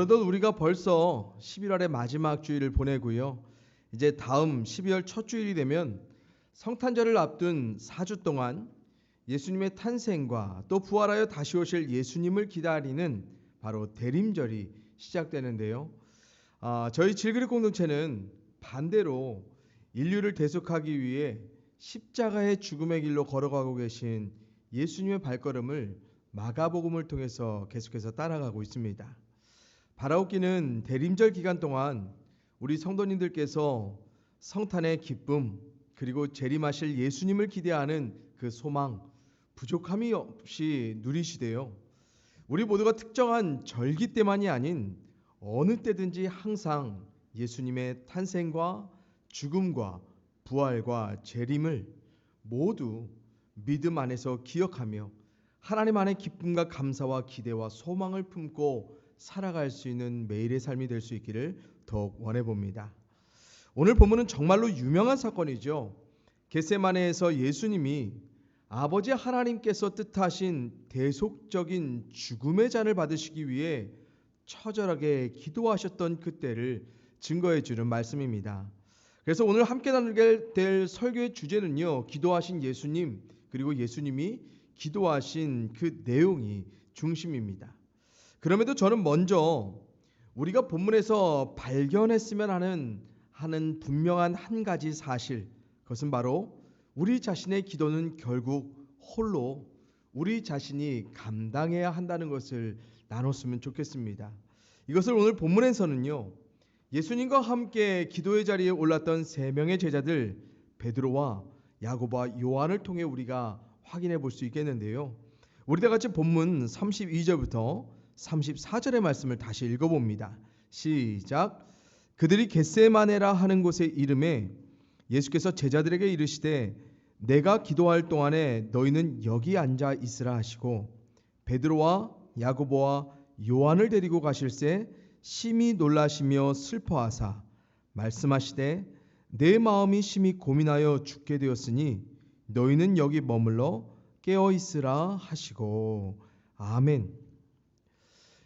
어느덧 우리가 벌써 11월의 마지막 주일을 보내고요. 이제 다음 12월 첫 주일이 되면 성탄절을 앞둔 4주 동안 예수님의 탄생과 또 부활하여 다시 오실 예수님을 기다리는 바로 대림절이 시작되는데요. 저희 질그릇 공동체는 반대로 인류를 대속하기 위해 십자가의 죽음의 길로 걸어가고 계신 예수님의 발걸음을 마가복음을 통해서 계속해서 따라가고 있습니다. 바라옵기는 대림절 기간 동안 우리 성도님들께서 성탄의 기쁨 그리고 재림하실 예수님을 기대하는 그 소망 부족함이 없이 누리시되요. 우리 모두가 특정한 절기 때만이 아닌 어느 때든지 항상 예수님의 탄생과 죽음과 부활과 재림을 모두 믿음 안에서 기억하며 하나님 안의 기쁨과 감사와 기대와 소망을 품고 살아갈 수 있는 매일의 삶이 될 수 있기를 더욱 원해봅니다. 오늘 본문은 정말로 유명한 사건이죠. 겟세마네에서 예수님이 아버지 하나님께서 뜻하신 대속적인 죽음의 잔을 받으시기 위해 처절하게 기도하셨던 그때를 증거해 주는 말씀입니다. 그래서 오늘 함께 나누게 될 설교의 주제는요, 기도하신 예수님 그리고 예수님이 기도하신 그 내용이 중심입니다. 그럼에도 저는 먼저 우리가 본문에서 발견했으면 하는 분명한 한 가지 사실, 그것은 바로 우리 자신의 기도는 결국 홀로 우리 자신이 감당해야 한다는 것을 나눴으면 좋겠습니다. 이것을 오늘 본문에서는요, 예수님과 함께 기도의 자리에 올랐던 세 명의 제자들 베드로와 야고보와 요한을 통해 우리가 확인해 볼 수 있겠는데요. 우리 다 같이 본문 32절부터 34절의 말씀을 다시 읽어봅니다. 시작. 그들이 겟세마네라 하는 곳에 이름에 예수께서 제자들에게 이르시되 내가 기도할 동안에 너희는 여기 앉아 있으라 하시고 베드로와 야고보와 요한을 데리고 가실새 심히 놀라시며 슬퍼하사 말씀하시되 내 마음이 심히 고민하여 죽게 되었으니 너희는 여기 머물러 깨어 있으라 하시고 아멘.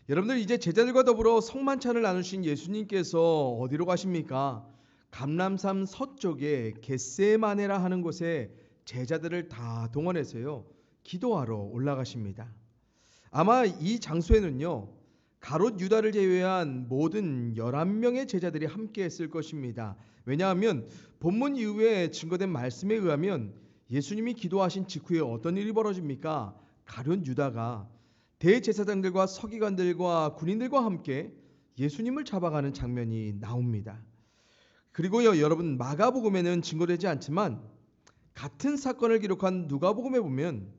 여러분들 이제 제자들과 더불어 성만찬을 나누신 예수님께서 어디로 가십니까? 감람산 서쪽에 겟세마네라 하는 곳에 제자들을 다 동원해서요 기도하러 올라가십니다. 아마 이 장소에는요 가롯 유다를 제외한 모든 11명의 제자들이 함께 했을 것입니다. 왜냐하면 본문 이후에 증거된 말씀에 의하면 예수님이 기도하신 직후에 어떤 일이 벌어집니까? 가룟 유다가 대제사장들과 서기관들과 군인들과 함께 예수님을 잡아가는 장면이 나옵니다. 그리고요 여러분 마가복음에는 증거되지 않지만 같은 사건을 기록한 누가복음에 보면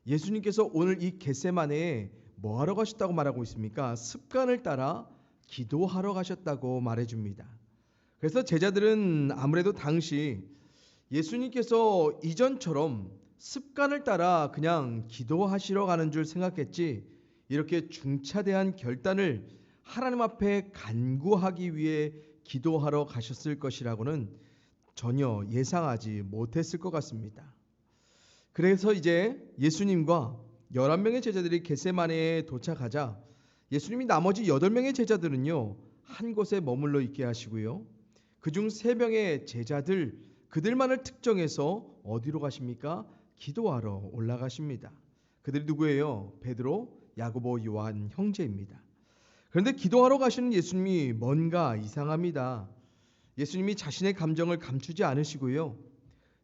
예수님께서 오늘 이 겟세마네에 뭐하러 가셨다고 말하고 있습니까? 습관을 따라 기도하러 가셨다고 말해줍니다. 그래서 제자들은 아무래도 당시 예수님께서 이전처럼 습관을 따라 그냥 기도하시러 가는 줄 생각했지 이렇게 중차대한 결단을 하나님 앞에 간구하기 위해 기도하러 가셨을 것이라고는 전혀 예상하지 못했을 것 같습니다. 그래서 이제 예수님과 11명의 제자들이 겟세마네에 도착하자 예수님이 나머지 8명의 제자들은요 한 곳에 머물러 있게 하시고요 그중 3명의 제자들 그들만을 특정해서 어디로 가십니까? 기도하러 올라가십니다. 그들이 누구예요? 베드로, 야고보, 요한 형제입니다. 그런데 기도하러 가시는 예수님이 뭔가 이상합니다. 예수님이 자신의 감정을 감추지 않으시고요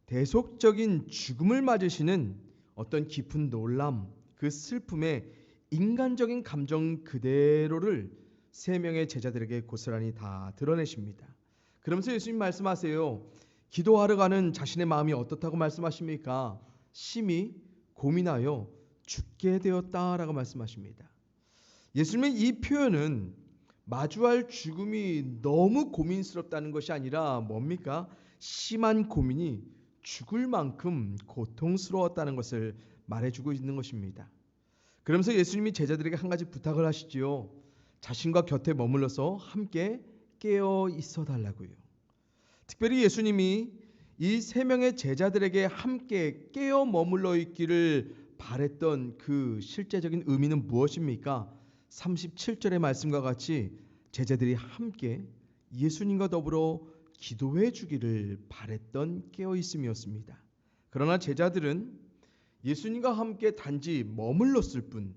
대속적인 죽음을 맞으시는 어떤 깊은 놀람, 그 슬픔의 인간적인 감정 그대로를 3명의 제자들에게 고스란히 다 드러내십니다. 그러면서 예수님 말씀하세요. 기도하러 가는 자신의 마음이 어떻다고 말씀하십니까? 심히 고민하여 죽게 되었다라고 말씀하십니다. 예수님의 이 표현은 마주할 죽음이 너무 고민스럽다는 것이 아니라 뭡니까? 심한 고민이 죽을 만큼 고통스러웠다는 것을 말해주고 있는 것입니다. 그러면서 예수님이 제자들에게 한 가지 부탁을 하시지요. 자신과 곁에 머물러서 함께 깨어 있어 달라고요. 특별히 예수님이 이 3명의 제자들에게 함께 깨어 머물러 있기를 바랬던 그 실제적인 의미는 무엇입니까? 37절의 말씀과 같이 제자들이 함께 예수님과 더불어 기도해 주기를 바랬던 깨어있음이었습니다. 그러나 제자들은 예수님과 함께 단지 머물렀을 뿐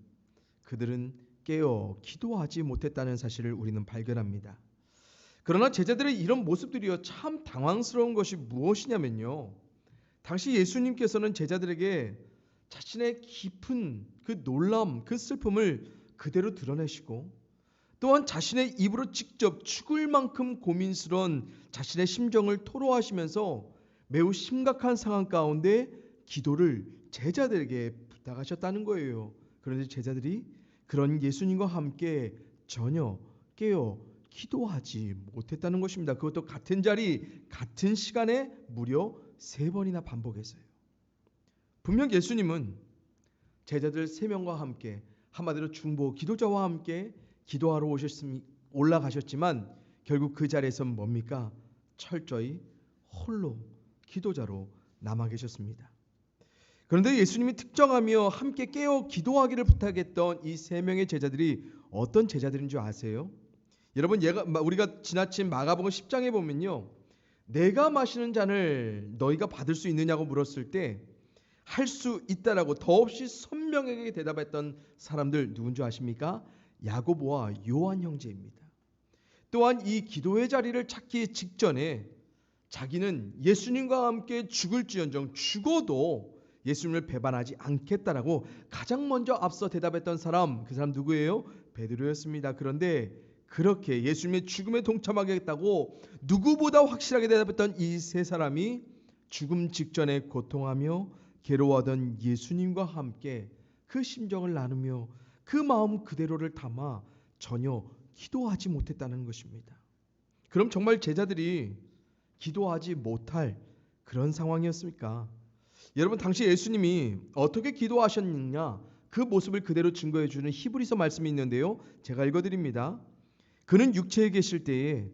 그들은 깨어 기도하지 못했다는 사실을 우리는 발견합니다. 그러나 제자들의 이런 모습들이요 참 당황스러운 것이 무엇이냐면요, 당시 예수님께서는 제자들에게 자신의 깊은 그 놀람, 그 슬픔을 그대로 드러내시고 또한 자신의 입으로 직접 죽을 만큼 고민스러운 자신의 심정을 토로하시면서 매우 심각한 상황 가운데 기도를 제자들에게 부탁하셨다는 거예요. 그런데 제자들이 그런 예수님과 함께 전혀 깨어 기도하지 못했다는 것입니다. 그것도 같은 자리, 같은 시간에 무려 3번이나 반복했어요. 분명 예수님은 제자들 3명과 함께, 한마디로 중보 기도자와 함께 기도하러 올라가셨지만 결국 그 자리에서 뭡니까? 철저히 홀로 기도자로 남아 계셨습니다. 그런데 예수님이 특정하며 함께 깨어 기도하기를 부탁했던 이 3명의 제자들이 어떤 제자들인 줄 아세요? 여러분, 우리가 지나친 마가복음 10장에 보면요, 내가 마시는 잔을 너희가 받을 수 있느냐고 물었을 때 할 수 있다라고 더없이 선명하게 대답했던 사람들 누군 줄 아십니까? 야고보와 요한 형제입니다. 또한 이 기도의 자리를 찾기 직전에 자기는 예수님과 함께 죽을지언정 죽어도 예수님을 배반하지 않겠다라고 가장 먼저 앞서 대답했던 사람, 그 사람 누구예요? 베드로였습니다. 그런데 그렇게 예수님의 죽음에 동참하겠다고 누구보다 확실하게 대답했던 이 3사람이 죽음 직전에 고통하며 괴로워하던 예수님과 함께 그 심정을 나누며 그 마음 그대로를 담아 전혀 기도하지 못했다는 것입니다. 그럼 정말 제자들이 기도하지 못할 그런 상황이었습니까? 여러분, 당시 예수님이 어떻게 기도하셨느냐, 그 모습을 그대로 증거해 주는 히브리서 말씀이 있는데요, 제가 읽어드립니다. 그는 육체에 계실 때에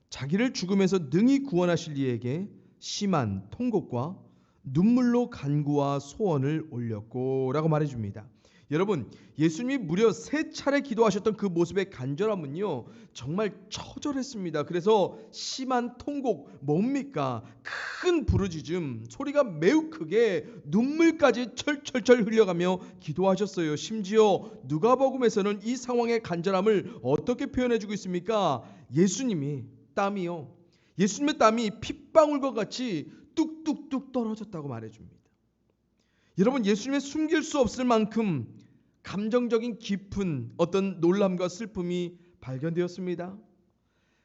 자기를 죽음에서 능히 구원하실 이에게 심한 통곡과 눈물로 간구와 소원을 올렸고 라고 말해줍니다. 여러분, 예수님이 무려 3차례 기도하셨던 그 모습의 간절함은요 정말 처절했습니다. 그래서 심한 통곡, 뭡니까? 큰 부르짖음, 소리가 매우 크게 눈물까지 철철철 흘려가며 기도하셨어요. 심지어 누가복음에서는 이 상황의 간절함을 어떻게 표현해주고 있습니까? 예수님의 땀이 핏방울과 같이 뚝뚝뚝 떨어졌다고 말해줍니다. 여러분, 예수님의 숨길 수 없을 만큼 감정적인 깊은 어떤 놀람과 슬픔이 발견되었습니다.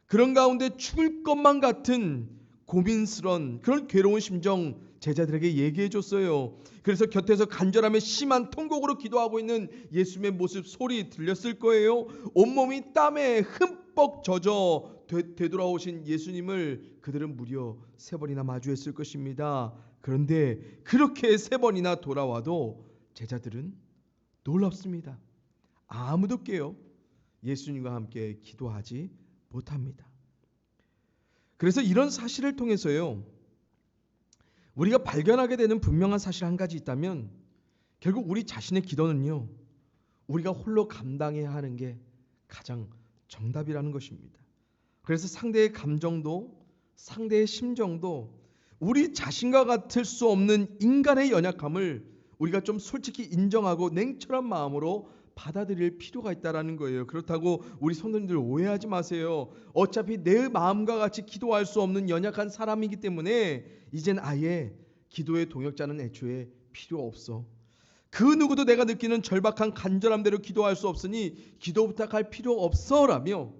그런 가운데 죽을 것만 같은 고민스러운 그런 괴로운 심정 제자들에게 얘기해 줬어요. 그래서 곁에서 간절함에 심한 통곡으로 기도하고 있는 예수님의 모습, 소리 들렸을 거예요. 온몸이 땀에 흠뻑 젖어 되돌아오신 예수님을 그들은 무려 3번이나 마주했을 것입니다. 그런데 그렇게 3번이나 돌아와도 제자들은 놀랍습니다. 아무도 깨어 예수님과 함께 기도하지 못합니다. 그래서 이런 사실을 통해서요, 우리가 발견하게 되는 분명한 사실 한 가지 있다면 결국 우리 자신의 기도는요, 우리가 홀로 감당해야 하는 게 가장 정답이라는 것입니다. 그래서 상대의 감정도, 상대의 심정도 우리 자신과 같을 수 없는 인간의 연약함을 우리가 좀 솔직히 인정하고 냉철한 마음으로 받아들일 필요가 있다는 거예요. 그렇다고 우리 성도님들 오해하지 마세요. 어차피 내 마음과 같이 기도할 수 없는 연약한 사람이기 때문에 이젠 아예 기도의 동역자는 애초에 필요 없어. 그 누구도 내가 느끼는 절박한 간절함대로 기도할 수 없으니 기도 부탁할 필요 없어라며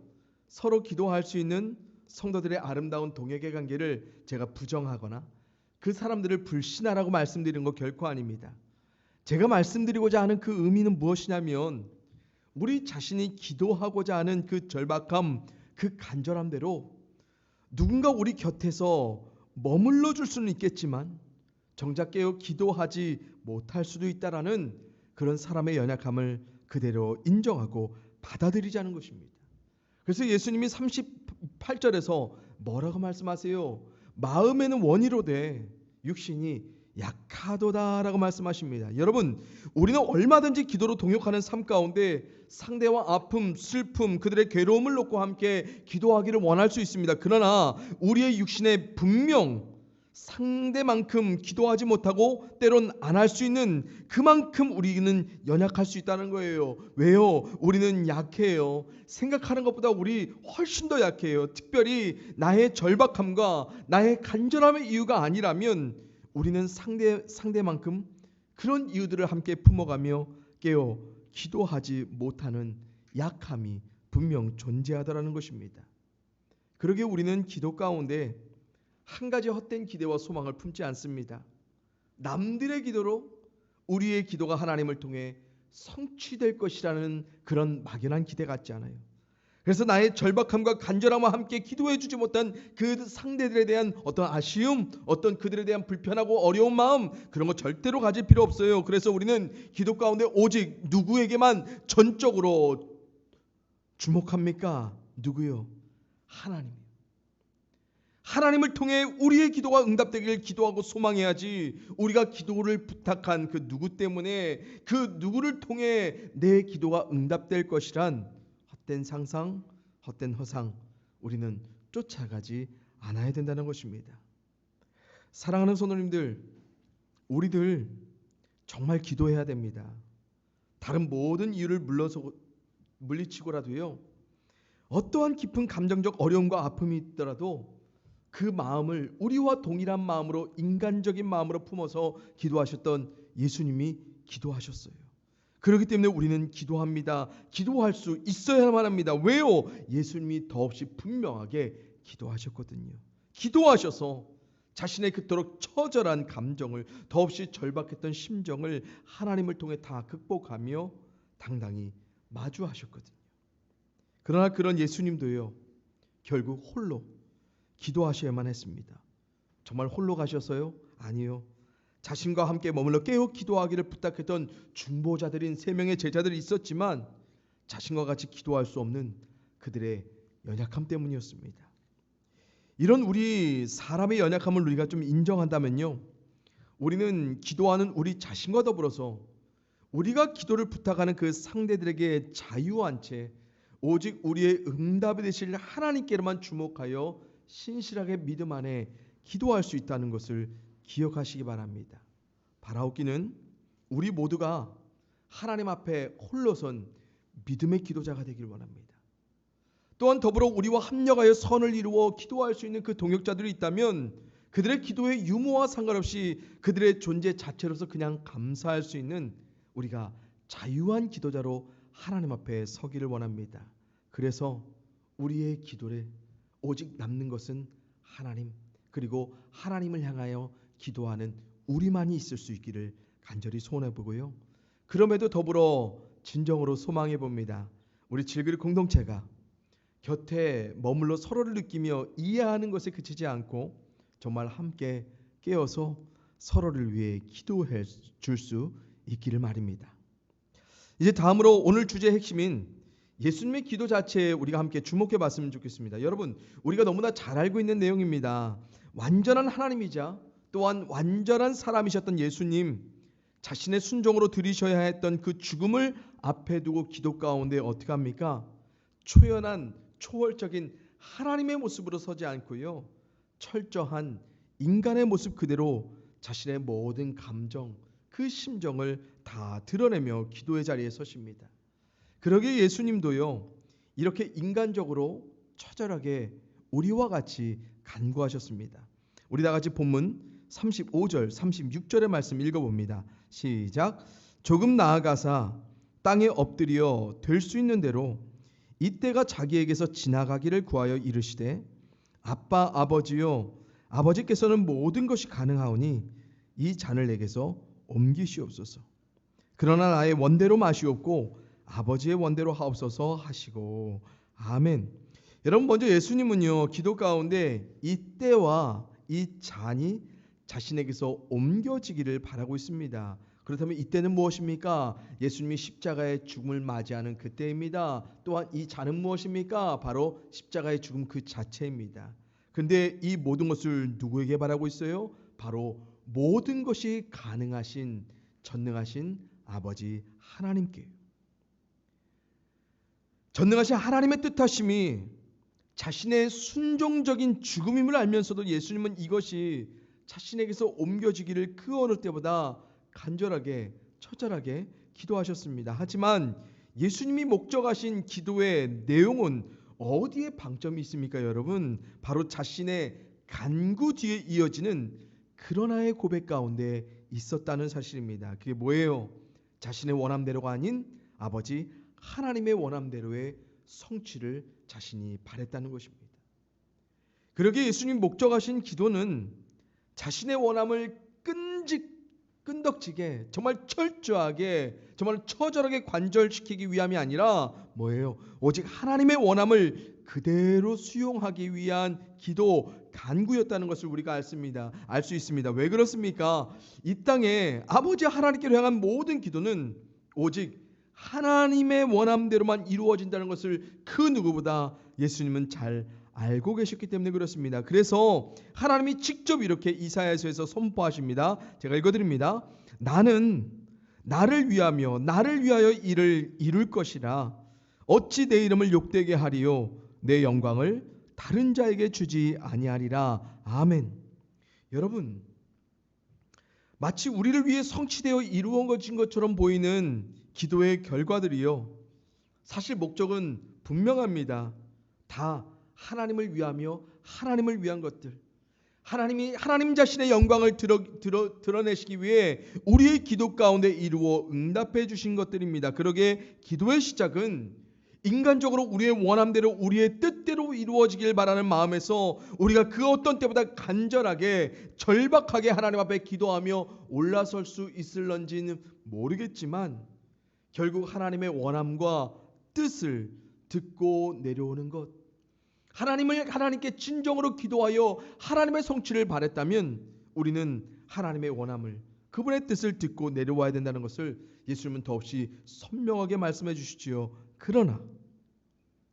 서로 기도할 수 있는 성도들의 아름다운 동역의 관계를 제가 부정하거나 그 사람들을 불신하라고 말씀드리는 거 결코 아닙니다. 제가 말씀드리고자 하는 그 의미는 무엇이냐면 우리 자신이 기도하고자 하는 그 절박함, 그 간절함대로 누군가 우리 곁에서 머물러 줄 수는 있겠지만 정작 깨어 기도하지 못할 수도 있다라는 그런 사람의 연약함을 그대로 인정하고 받아들이자는 것입니다. 그래서 예수님이 38절에서 뭐라고 말씀하세요? 마음에는 원이로되 육신이 약하도다라고 말씀하십니다. 여러분, 우리는 얼마든지 기도로 동역하는 삶 가운데 상대와 아픔, 슬픔, 그들의 괴로움을 놓고 함께 기도하기를 원할 수 있습니다. 그러나 우리의 육신에 분명 상대만큼 기도하지 못하고 때론 안 할 수 있는 그만큼 우리는 연약할 수 있다는 거예요. 왜요? 우리는 약해요. 생각하는 것보다 우리 훨씬 더 약해요. 특별히 나의 절박함과 나의 간절함의 이유가 아니라면 우리는 상대만큼 그런 이유들을 함께 품어가며 깨어 기도하지 못하는 약함이 분명 존재하더라는 것입니다. 그러기에 우리는 기도 가운데 한 가지 헛된 기대와 소망을 품지 않습니다. 남들의 기도로 우리의 기도가 하나님을 통해 성취될 것이라는 그런 막연한 기대 같지 않아요. 그래서 나의 절박함과 간절함과 함께 기도해 주지 못한 그 상대들에 대한 어떤 아쉬움, 어떤 그들에 대한 불편하고 어려운 마음, 그런 거 절대로 가질 필요 없어요. 그래서 우리는 기도 가운데 오직 누구에게만 전적으로 주목합니까? 누구요? 하나님. 하나님을 통해 우리의 기도가 응답되기를 기도하고 소망해야지, 우리가 기도를 부탁한 그 누구 때문에 그 누구를 통해 내 기도가 응답될 것이란 헛된 상상, 헛된 허상 우리는 쫓아가지 않아야 된다는 것입니다. 사랑하는 성도님들, 우리들 정말 기도해야 됩니다. 다른 모든 이유를 물리치고라도요, 어떠한 깊은 감정적 어려움과 아픔이 있더라도 그 마음을 우리와 동일한 마음으로, 인간적인 마음으로 품어서 기도하셨던 예수님이 기도하셨어요. 그렇기 때문에 우리는 기도합니다. 기도할 수 있어야만 합니다. 왜요? 예수님이 더없이 분명하게 기도하셨거든요. 기도하셔서 자신의 그토록 처절한 감정을, 더없이 절박했던 심정을 하나님을 통해 다 극복하며 당당히 마주하셨거든요. 그러나 그런 예수님도요, 결국 홀로 기도하셔야만 했습니다. 정말 홀로 가셔서요? 아니요. 자신과 함께 머물러 깨어 기도하기를 부탁했던 중보자들인 3명의 제자들이 있었지만 자신과 같이 기도할 수 없는 그들의 연약함 때문이었습니다. 이런 우리 사람의 연약함을 우리가 좀 인정한다면요, 우리는 기도하는 우리 자신과 더불어서 우리가 기도를 부탁하는 그 상대들에게 자유한 채 오직 우리의 응답이 되실 하나님께로만 주목하여 신실하게 믿음 안에 기도할 수 있다는 것을 기억하시기 바랍니다. 바라옵기는 우리 모두가 하나님 앞에 홀로선 믿음의 기도자가 되길 원합니다. 또한 더불어 우리와 합력하여 선을 이루어 기도할 수 있는 그 동역자들이 있다면 그들의 기도의 유무와 상관없이 그들의 존재 자체로서 그냥 감사할 수 있는 우리가 자유한 기도자로 하나님 앞에 서기를 원합니다. 그래서 우리의 기도를 오직 남는 것은 하나님, 그리고 하나님을 향하여 기도하는 우리만이 있을 수 있기를 간절히 소원해 보고요. 그럼에도 더불어 진정으로 소망해 봅니다. 우리 질그리 공동체가 곁에 머물러 서로를 느끼며 이해하는 것에 그치지 않고 정말 함께 깨어서 서로를 위해 기도해 줄 수 있기를 말입니다. 이제 다음으로 오늘 주제의 핵심인 예수님의 기도 자체에 우리가 함께 주목해 봤으면 좋겠습니다. 여러분, 우리가 너무나 잘 알고 있는 내용입니다. 완전한 하나님이자 또한 완전한 사람이셨던 예수님, 자신의 순종으로 드리셔야 했던 그 죽음을 앞에 두고 기도 가운데 어떻게 합니까? 초연한 초월적인 하나님의 모습으로 서지 않고요, 철저한 인간의 모습 그대로 자신의 모든 감정, 그 심정을 다 드러내며 기도의 자리에 서십니다. 그러기에 예수님도요, 이렇게 인간적으로 처절하게 우리와 같이 간구하셨습니다. 우리 다 같이 본문 35절 36절의 말씀 읽어봅니다. 시작. 조금 나아가사 땅에 엎드려 될 수 있는 대로 이때가 자기에게서 지나가기를 구하여 이르시되 아빠 아버지요, 아버지께서는 모든 것이 가능하오니 이 잔을 내게서 옮기시옵소서. 그러나 나의 원대로 마시옵고 아버지의 원대로 하옵소서 하시고. 아멘. 여러분, 먼저 예수님은요, 기도 가운데 이 때와 이 잔이 자신에게서 옮겨지기를 바라고 있습니다. 그렇다면 이때는 무엇입니까? 예수님이 십자가의 죽음을 맞이하는 그때입니다. 또한 이 잔은 무엇입니까? 바로 십자가의 죽음 그 자체입니다. 그런데 이 모든 것을 누구에게 바라고 있어요? 바로 모든 것이 가능하신 전능하신 아버지 하나님께, 전능하신 하나님의 뜻하심이 자신의 순종적인 죽음임을 알면서도 예수님은 이것이 자신에게서 옮겨지기를 그 어느 때보다 간절하게 처절하게 기도하셨습니다. 하지만 예수님이 목적하신 기도의 내용은 어디에 방점이 있습니까, 여러분? 바로 자신의 간구 뒤에 이어지는 그러나의 고백 가운데 있었다는 사실입니다. 그게 뭐예요? 자신의 원함대로가 아닌 아버지 하나님의 원함대로의 성취를 자신이 바랬다는 것입니다. 그러기에 예수님 목적하신 기도는 자신의 원함을 끈덕지게 정말 철저하게 정말 처절하게 관절시키기 위함이 아니라 뭐예요? 오직 하나님의 원함을 그대로 수용하기 위한 기도 간구였다는 것을 우리가 알 수 있습니다. 왜 그렇습니까? 이 땅에 아버지 하나님께로 향한 모든 기도는 오직 하나님의 원함대로만 이루어진다는 것을 그 누구보다 예수님은 잘 알고 계셨기 때문에 그렇습니다. 그래서 하나님이 직접 이렇게 이사야서에서 선포하십니다. 제가 읽어드립니다. 나는 나를 위하며 나를 위하여 일을 이룰 것이라. 어찌 내 이름을 욕되게 하리요 내 영광을 다른 자에게 주지 아니하리라. 아멘. 여러분, 마치 우리를 위해 성취되어 이루어진 것처럼 보이는 기도의 결과들이요, 사실 목적은 분명합니다. 다 하나님을 위하며 하나님을 위한 것들, 하나님 자신의 영광을 드러내시기 위해 우리의 기도 가운데 이루어 응답해 주신 것들입니다. 그러기에 기도의 시작은 인간적으로 우리의 원함대로 우리의 뜻대로 이루어지길 바라는 마음에서 우리가 그 어떤 때보다 간절하게 절박하게 하나님 앞에 기도하며 올라설 수 있을런지는 모르겠지만 결국 하나님의 원함과 뜻을 듣고 내려오는 것, 하나님께 진정으로 기도하여 하나님의 성취를 바랬다면 우리는 하나님의 원함을, 그분의 뜻을 듣고 내려와야 된다는 것을 예수님은 더없이 선명하게 말씀해 주시지요. 그러나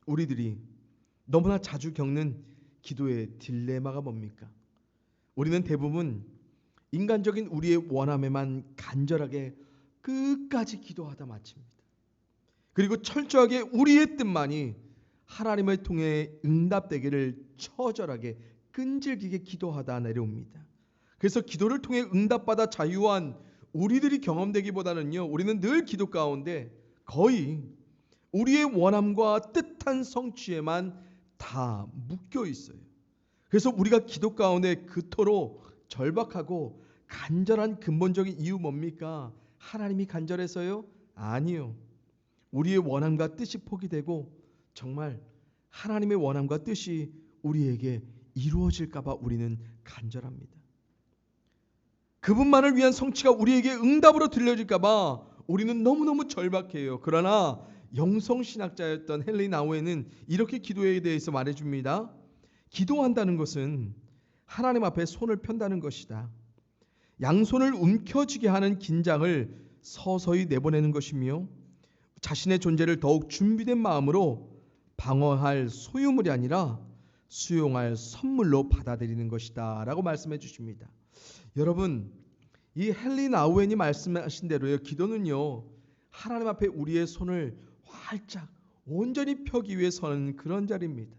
우리들이 너무나 자주 겪는 기도의 딜레마가 뭡니까? 우리는 대부분 인간적인 우리의 원함에만 간절하게 끝까지 기도하다 마칩니다. 그리고 철저하게 우리의 뜻만이 하나님을 통해 응답되기를 처절하게 끈질기게 기도하다 내려옵니다. 그래서 기도를 통해 응답받아 자유한 우리들이 경험되기보다는요, 우리는 늘 기도 가운데 거의 우리의 원함과 뜻한 성취에만 다 묶여 있어요. 그래서 우리가 기도 가운데 그토록 절박하고 간절한 근본적인 이유 뭡니까? 하나님이 간절해서요? 아니요. 우리의 원함과 뜻이 포기되고 정말 하나님의 원함과 뜻이 우리에게 이루어질까 봐 우리는 간절합니다. 그분만을 위한 성취가 우리에게 응답으로 들려질까 봐 우리는 너무너무 절박해요. 그러나 영성신학자였던 헨리 나우에는 이렇게 기도에 대해서 말해줍니다. 기도한다는 것은 하나님 앞에 손을 편다는 것이다. 양손을 움켜쥐게 하는 긴장을 서서히 내보내는 것이며 자신의 존재를 더욱 준비된 마음으로 방어할 소유물이 아니라 수용할 선물로 받아들이는 것이다 라고 말씀해 주십니다. 여러분, 이 헨리 나우엔이 말씀하신 대로요, 기도는요 하나님 앞에 우리의 손을 활짝 온전히 펴기 위해 서는 그런 자리입니다.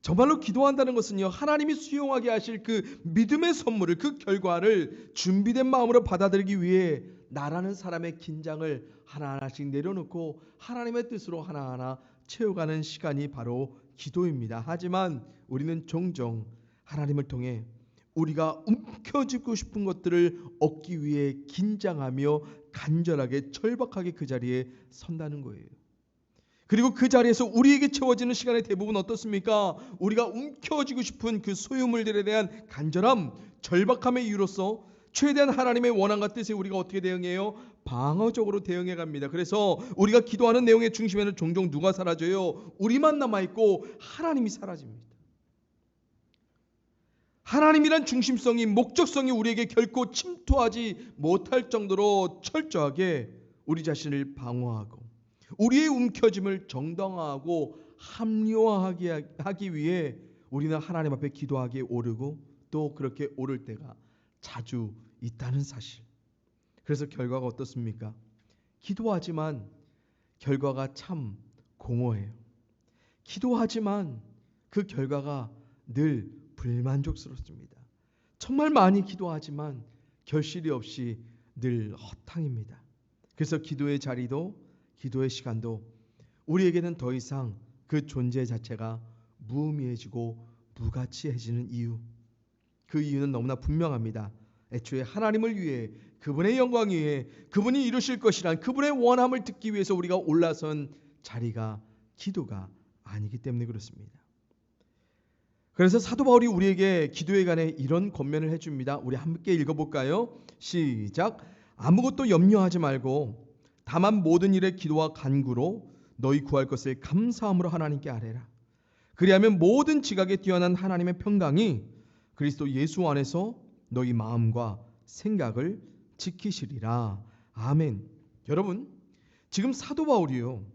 정말로 기도한다는 것은요, 하나님이 수용하게 하실 그 믿음의 선물을, 그 결과를 준비된 마음으로 받아들이기 위해 나라는 사람의 긴장을 하나하나씩 내려놓고 하나님의 뜻으로 하나하나 채워가는 시간이 바로 기도입니다. 하지만 우리는 종종 하나님을 통해 우리가 움켜쥐고 싶은 것들을 얻기 위해 긴장하며 간절하게 절박하게 그 자리에 선다는 거예요. 그리고 그 자리에서 우리에게 채워지는 시간의 대부분 어떻습니까? 우리가 움켜쥐고 싶은 그 소유물들에 대한 간절함, 절박함의 이유로서 최대한 하나님의 원함과 뜻에 우리가 어떻게 대응해요? 방어적으로 대응해 갑니다. 그래서 우리가 기도하는 내용의 중심에는 종종 누가 사라져요? 우리만 남아있고 하나님이 사라집니다. 하나님이란 중심성이, 목적성이 우리에게 결코 침투하지 못할 정도로 철저하게 우리 자신을 방어하고 우리의 움켜짐을 정당화하고 합리화하기 위해 우리는 하나님 앞에 기도하기에 오르고 또 그렇게 오를 때가 자주 있다는 사실. 그래서 결과가 어떻습니까? 기도하지만 결과가 참 공허해요. 기도하지만 그 결과가 늘 불만족스럽습니다. 정말 많이 기도하지만 결실이 없이 늘 허탕입니다. 그래서 기도의 자리도 기도의 시간도 우리에게는 더 이상 그 존재 자체가 무의미해지고 무가치해지는 이유, 그 이유는 너무나 분명합니다. 애초에 하나님을 위해, 그분의 영광 위해, 그분이 이루실 것이란 그분의 원함을 듣기 위해서 우리가 올라선 자리가 기도가 아니기 때문에 그렇습니다. 그래서 사도 바울이 우리에게 기도에 관해 이런 권면을 해줍니다. 우리 함께 읽어볼까요? 시작. 아무것도 염려하지 말고 다만 모든 일에 기도와 간구로 너희 구할 것을 감사함으로 하나님께 아뢰라. 그리하면 모든 지각에 뛰어난 하나님의 평강이 그리스도 예수 안에서 너희 마음과 생각을 지키시리라. 아멘. 여러분, 지금 사도 바울이요,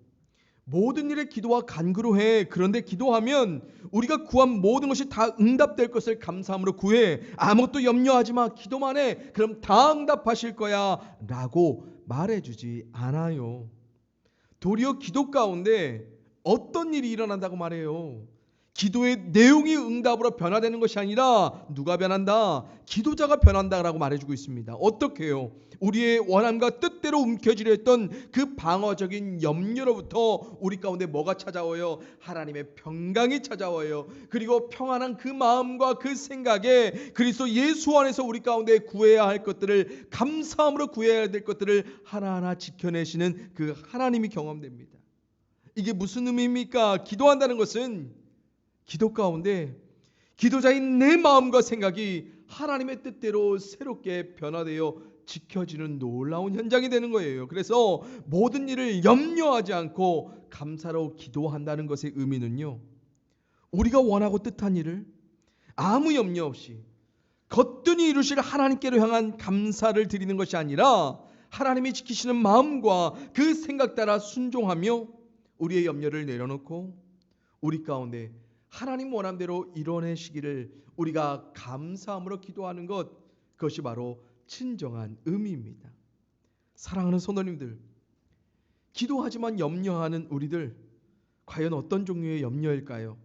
모든 일에 기도와 간구로 해. 그런데 기도하면 우리가 구한 모든 것이 다 응답될 것을 감사함으로 구해. 아무것도 염려하지 마. 기도만 해. 그럼 다 응답하실 거야. 라고 말해주지 않아요. 도리어 기도 가운데 어떤 일이 일어난다고 말해요. 기도의 내용이 응답으로 변화되는 것이 아니라 누가 변한다? 기도자가 변한다라고 말해주고 있습니다. 어떻게 해요? 우리의 원함과 뜻대로 움켜쥐려 했던 그 방어적인 염려로부터 우리 가운데 뭐가 찾아와요? 하나님의 평강이 찾아와요. 그리고 평안한 그 마음과 그 생각에 그리스도 예수 안에서 우리 가운데 구해야 할 것들을 감사함으로 구해야 될 것들을 하나하나 지켜내시는 그 하나님이 경험됩니다. 이게 무슨 의미입니까? 기도한다는 것은 기도 가운데 기도자인 내 마음과 생각이 하나님의 뜻대로 새롭게 변화되어 지켜지는 놀라운 현장이 되는 거예요. 그래서 모든 일을 염려하지 않고 감사로 기도한다는 것의 의미는요, 우리가 원하고 뜻한 일을 아무 염려 없이 거뜬히 이루실 하나님께로 향한 감사를 드리는 것이 아니라 하나님이 지키시는 마음과 그 생각 따라 순종하며 우리의 염려를 내려놓고 우리 가운데 하나님 원함대로 이뤄내시기를 우리가 감사함으로 기도하는 것, 그것이 바로 진정한 의미입니다. 사랑하는 성도님들, 기도하지만 염려하는 우리들, 과연 어떤 종류의 염려일까요?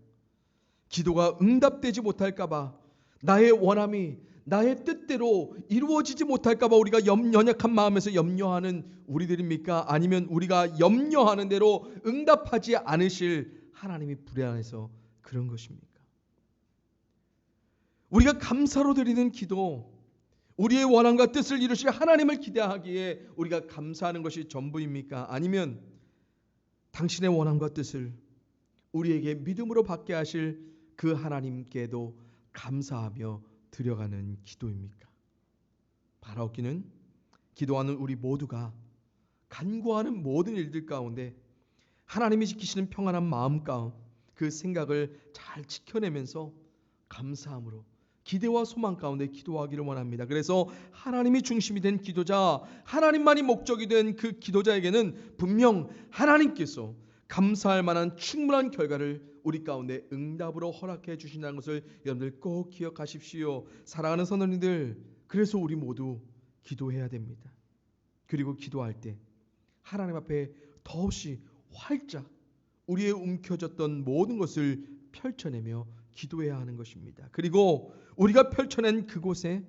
기도가 응답되지 못할까봐, 나의 원함이 나의 뜻대로 이루어지지 못할까봐 우리가 연약한 마음에서 염려하는 우리들입니까? 아니면 우리가 염려하는 대로 응답하지 않으실 하나님이 불안해서 그런 것입니까? 우리가 감사로 드리는 기도, 우리의 원함과 뜻을 이루실 하나님을 기대하기에 우리가 감사하는 것이 전부입니까? 아니면 당신의 원함과 뜻을 우리에게 믿음으로 받게 하실 그 하나님께도 감사하며 드려가는 기도입니까? 바라옵기는 기도하는 우리 모두가 간구하는 모든 일들 가운데 하나님이 지키시는 평안한 마음 가운데 그 생각을 잘 지켜내면서 감사함으로 기대와 소망 가운데 기도하기를 원합니다. 그래서 하나님이 중심이 된 기도자, 하나님만이 목적이 된 그 기도자에게는 분명 하나님께서 감사할 만한 충분한 결과를 우리 가운데 응답으로 허락해 주신다는 것을 여러분들 꼭 기억하십시오. 사랑하는 성도님들, 그래서 우리 모두 기도해야 됩니다. 그리고 기도할 때 하나님 앞에 더없이 활짝 우리의 움켜졌던 모든 것을 펼쳐내며 기도해야 하는 것입니다. 그리고 우리가 펼쳐낸 그곳에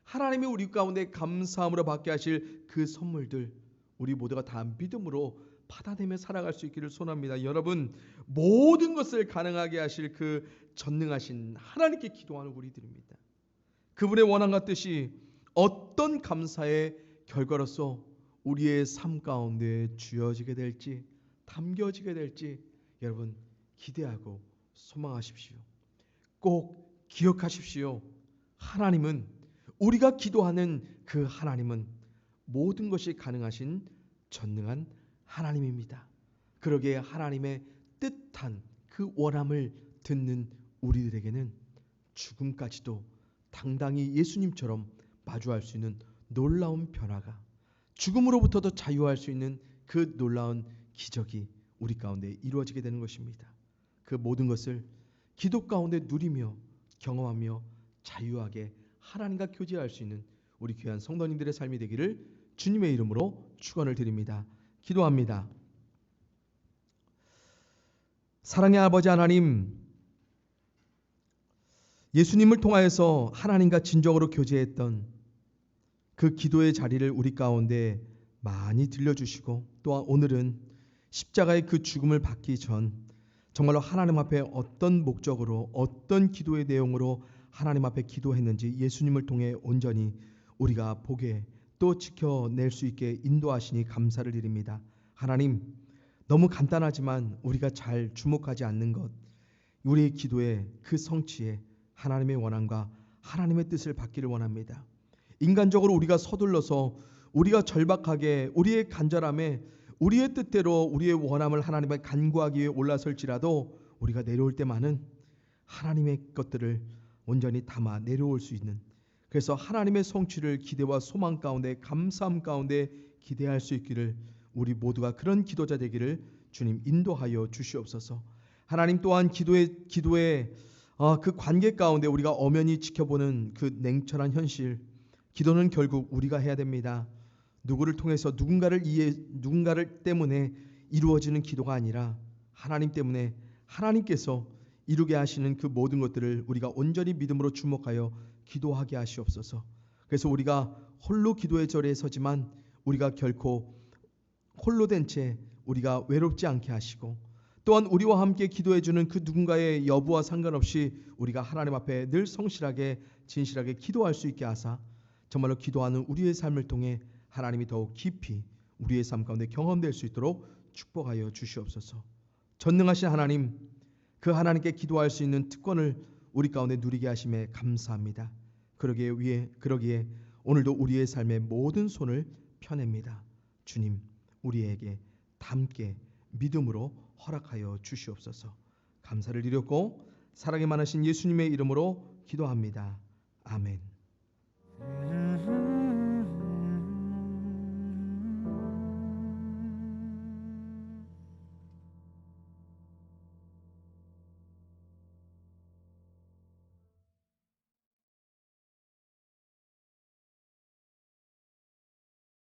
하나님이 우리 가운데 감사함으로 받게 하실 그 선물들, 우리 모두가 다 믿음으로 받아내며 살아갈 수 있기를 소원합니다. 여러분, 모든 것을 가능하게 하실 그 전능하신 하나님께 기도하는 우리들입니다. 그분의 원함과 뜻이 어떤 감사의 결과로서 우리의 삶 가운데 주어지게 될지, 담겨지게 될지 여러분 기대하고 소망하십시오. 꼭 기억하십시오. 하나님은, 우리가 기도하는 그 하나님은 모든 것이 가능하신 전능한 하나님입니다. 그러기에 하나님의 뜻한 그 원함을 듣는 우리들에게는 죽음까지도 당당히 예수님처럼 마주할 수 있는 놀라운 변화가, 죽음으로부터도 자유할 수 있는 그 놀라운 기적이 우리 가운데 이루어지게 되는 것입니다. 그 모든 것을 기도 가운데 누리며 경험하며 자유하게 하나님과 교제할 수 있는 우리 귀한 성도님들의 삶이 되기를 주님의 이름으로 축원을 드립니다. 기도합니다. 사랑의 아버지 하나님, 예수님을 통하여서 하나님과 진정으로 교제했던 그 기도의 자리를 우리 가운데 많이 들려주시고, 또한 오늘은 십자가의 그 죽음을 받기 전 정말로 하나님 앞에 어떤 목적으로, 어떤 기도의 내용으로 하나님 앞에 기도했는지 예수님을 통해 온전히 우리가 보게 또 지켜낼 수 있게 인도하시니 감사를 드립니다. 하나님, 너무 간단하지만 우리가 잘 주목하지 않는 것, 우리의 기도의 그 성취에 하나님의 원함과 하나님의 뜻을 받기를 원합니다. 인간적으로 우리가 서둘러서 우리가 절박하게 우리의 간절함에 우리의 뜻대로 우리의 원함을 하나님께 간구하기 위해 올라설지라도 우리가 내려올 때만은 하나님의 것들을 온전히 담아 내려올 수 있는, 그래서 하나님의 성취를 기대와 소망 가운데 감사함 가운데 기대할 수 있기를 우리 모두가 그런 기도자 되기를 주님 인도하여 주시옵소서. 하나님 또한 기도의 그 관계 가운데 우리가 엄연히 지켜보는 그 냉철한 현실, 기도는 결국 우리가 해야 됩니다. 누구를 통해서 누군가를 때문에 이루어지는 기도가 아니라 하나님 때문에 하나님께서 이루게 하시는 그 모든 것들을 우리가 온전히 믿음으로 주목하여 기도하게 하시옵소서. 그래서 우리가 홀로 기도의 자리에 서지만 우리가 결코 홀로 된 채 우리가 외롭지 않게 하시고, 또한 우리와 함께 기도해주는 그 누군가의 여부와 상관없이 우리가 하나님 앞에 늘 성실하게 진실하게 기도할 수 있게 하사 정말로 기도하는 우리의 삶을 통해 하나님이 더욱 깊이 우리의 삶 가운데 경험될 수 있도록 축복하여 주시옵소서. 전능하신 하나님, 그 하나님께 기도할 수 있는 특권을 우리 가운데 누리게 하심에 감사합니다. 그러기에 오늘도 우리의 삶의 모든 손을 펴냅니다. 주님, 우리에게 담게 믿음으로 허락하여 주시옵소서. 감사를 드렸고 사랑이 많으신 예수님의 이름으로 기도합니다. 아멘.